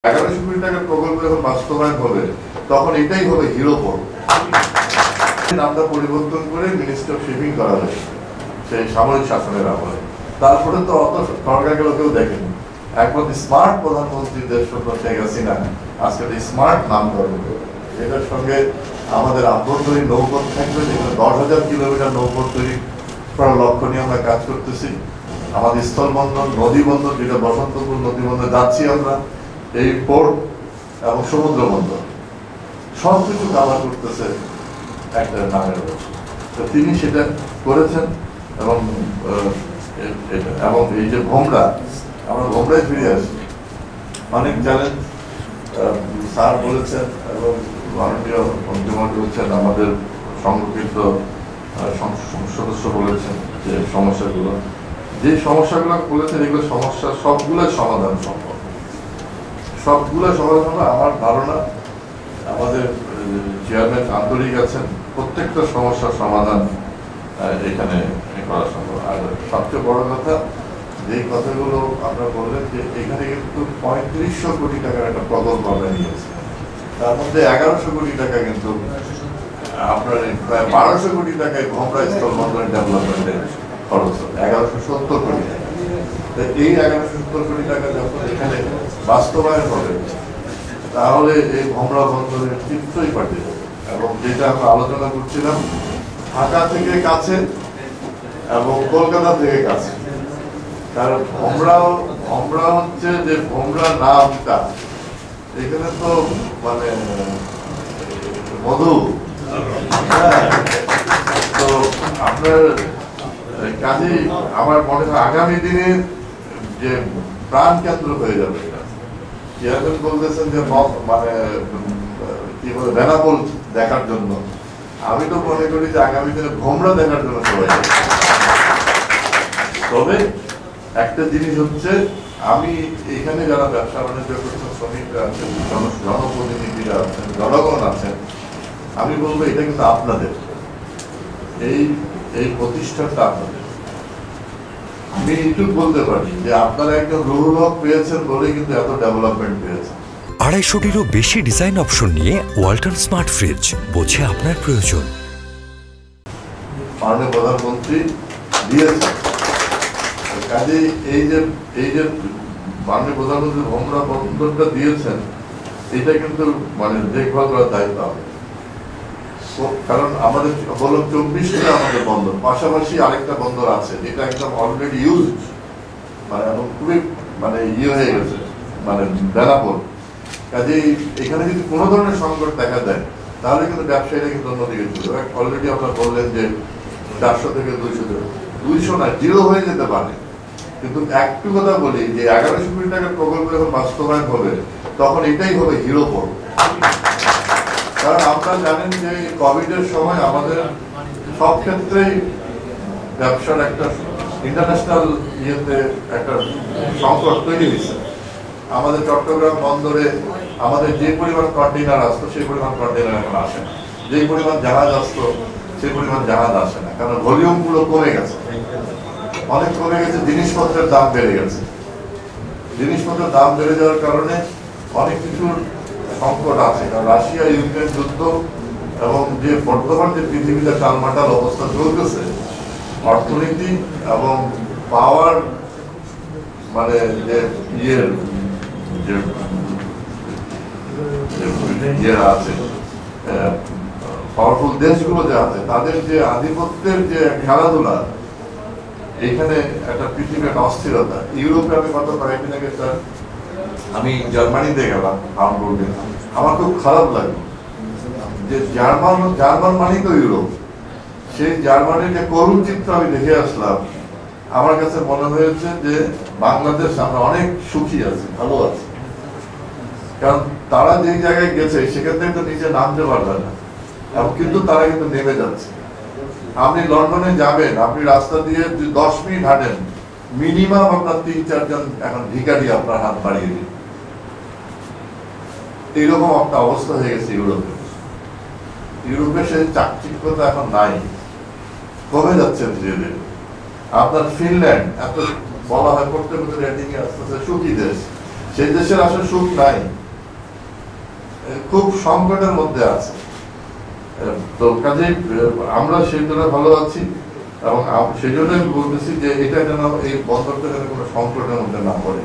1100 কোটি টাকার প্রকল্প যখন বাস্তবায়ন হবে তখন এটাই হবে হিরো পোর্ট। নামটা পরিবর্তন করে মিনিস্টার অফ শিপিং করা হবে সেই সামরিক শাসনের আমলে। তারপরে তো অত সরকার গেল কেউ দেখেনি। একমাত্র স্মার্ট প্রধানমন্ত্রী দেশরত্ন শেখ হাসিনা আজকে স্মার্ট নামকরণ করবে। এটার সঙ্গে আমাদের আভ্যন্তরীণ নৌপথ থাকবে, যেগুলো 10,000 কিলোমিটার নৌপথ তৈরি করার লক্ষ্য নিয়ে আমরা কাজ করতেছি। আমাদের স্থলবন্দর, নদী বন্দর, যেটা বসন্তপুর নদী বন্দর যাচ্ছি আমরা, এই পোর্ট এবং সমুদ্র বন্দর সবকিছু কাভার করতেছে একটা নামের উপর। তো তিনি সেটা করেছেন এবং এই যে ভোমরা, আমরা ভোমরায় ফিরে আসি। অনেক চ্যালেঞ্জ স্যার বলেছেন এবং মাননীয় মন্ত্রীমণ্ডল বলছেন, আমাদের সংরক্ষিত সদস্য বলেছেন যে যে সমস্যাগুলো বলেছেন এগুলো সমস্যা সবগুলো সমাধান সম্ভব, সবগুলো সমাধান হবে। আমার ধারণা আমাদের চেয়ারম্যান আন্তরিক আছেন, প্রত্যেকটা সমস্যার সমাধান এখানে করা সম্ভব। আর সবচেয়ে বড় কথা, যে কথাগুলো আপনারা বললেন যে এখানে কিন্তু 3500 কোটি টাকার একটা প্রকল্প আমরা নিয়েছি, তার মধ্যে 1100 কোটি টাকা কিন্তু আপনার প্রায় 1200 কোটি টাকায় ভোমরা স্থলবন্দরের ডেভেলপমেন্টে খরচ হবে, 1170 কোটি টাকা। এই 1170 কোটি টাকা যখন এখানে বাস্তবায়ন হবে তাহলে এই ভোমরা বন্দরের চিত্রই পাল্টে যাবে। এবং যেটা আমরা আলোচনা করছিলাম, ঢাকা থেকে কাছে এবং কলকাতা থেকে কাছে, কারণ ভোমরা হচ্ছে যে ভোমরা নামটা এখানে তো মানে মধু, তো আপনার কাজে আমার মনে হয় আগামী দিনে যে প্রাণ কেন্দ্র হয়ে যাবে। চেয়ারম্যান বলতেছেন যে মানে কি বলে বেনাপোল দেখার জন্য, আমি তো মনে করি যে আগামী দিনে ভোমরা দেখার জন্য সবাই। তবে একটা জিনিস হচ্ছে, আমি এখানে যারা ব্যবসা বাণিজ্য করছেন, শ্রমিকরা আছেন, জনপ্রতিনিধিরা আছেন, জনগণ আছেন, আমি বলবো এটা কিন্তু আপনাদের, এই প্রতিষ্ঠানটা আপনাদের। আমি এইটুকু বলতে পারি যে আপনারা একজন রুহুল হক পেয়েছেন বলেই কিন্তু এত ডেভেলপমেন্ট পেয়েছেন। 250-টিরও বেশি ডিজাইন অপশন নিয়ে ওয়ালটন স্মার্ট ফ্রিজ, বোঝে আপনার প্রয়োজন। মাননীয় প্রধানমন্ত্রী দিয়েছেন, কাজে এই যে মাননীয় প্রধানমন্ত্রী ভোমরা বন্দরটা দিয়েছেন, এটা কিন্তু মানে দেখভাল করার দায়িত্ব হবে। কারণ আমাদের বললাম 24টা আমাদের বন্দর, পাশাপাশি আরেকটা বন্দর আছে যেটা একদম অলরেডি ইউজ, মানে এবং খুবই মানে হয়ে গেছে, মানে বেনাপোল। কাজেই এখানে যদি কোনো ধরনের সংকট দেখা দেয় তাহলে কিন্তু ব্যবসায়ীরা কিন্তু অন্যদিকে চলে যাবে। অলরেডি আপনারা বললেন যে 400 থেকে 200 না, 0 হয়ে যেতে পারে। কিন্তু একটু কথা বলি যে 1100 কোটি টাকার প্রকল্প যখন বাস্তবায়ন হবে তখন এটাই হবে হিরো পোর্ট। কারণ আপনারা জানেন যে কোভিড এর সময় আমাদের সব ক্ষেত্রেই ব্যবসার একটা ইন্টারন্যাশনাল ইয়েতে একটা সংকট তৈরি হয়েছে। আমাদের চট্টগ্রাম বন্দরে আমাদের যে পরিমাণ কন্টেইনার আসতো সেই পরিমাণ কন্টেইনার এখন আসে না, যে পরিমাণ জাহাজ আসতো সেই পরিমাণ জাহাজ আসে না, কারণ ভলিউম গুলো কমে গেছে, অনেক কমে গেছে। জিনিসপত্রের দাম বেড়ে গেছে, জিনিসপত্রের দাম বেড়ে যাওয়ার কারণে অনেক কিছুর সংকট আছে। কারণ রাশিয়া ইউক্রেন যুদ্ধ এবং যে বর্তমান যে পৃথিবীতে টালমাটাল অবস্থা চলতেছে, অর্থনীতি এবং পাওয়ার মানে যে ইয়েরা আছে, পাওয়ারফুল দেশগুলো যে আছে, তাদের যে আধিপত্যের যে খেলাধুলা, এখানে একটা পৃথিবীর অস্থিরতা। ইউরোপে আমি গত কয়েকদিন আগে আমি জার্মানিতে গেলাম, হামবুর্গে, আমার খুব খারাপ লাগলো যে জার্মান মানেই তো ইউরোপ, সেই জার্মানির যে করুণ চিত্র আমি দেখে আসলাম। আমার কাছে মনে হয়েছে যে বাংলাদেশ আমরা অনেক সুখী আছি, ভালো আছি, কারণ তারা যে জায়গায় গেছে সেখান থেকে তো নিচে নামতে পারবে না, এবং কিন্তু তারা কিন্তু নেমে যাচ্ছে। আপনি লন্ডনে যাবেন, আপনি রাস্তা দিয়ে 10 মিনিট হাঁটেন, মিনিমাম আপনার 3-4 জন এখন ভিখারি আপনার হাত বাড়িয়ে দিন। এইরকম একটা অবস্থা হয়ে গেছে ইউরোপে। ইউরোপে সেই চাকচিক্যতা এখন নাই, কমে যাচ্ছে ধীরে ধীরে। আপনার ফিনল্যান্ড, এত বলা হয় প্রত্যেক রেটিং এ আস্তে আস্তে সুখী দেশ, সেই দেশের আসলে সুখ নাই, খুব সংকটের মধ্যে আছে। তো কাজে আমরা সেই জন্য ভালো আছি, এবং সেই জন্য আমি বলতেছি যে এটা যেন এই বন্দরটা যেন কোনো সংকটের মধ্যে না পড়ে।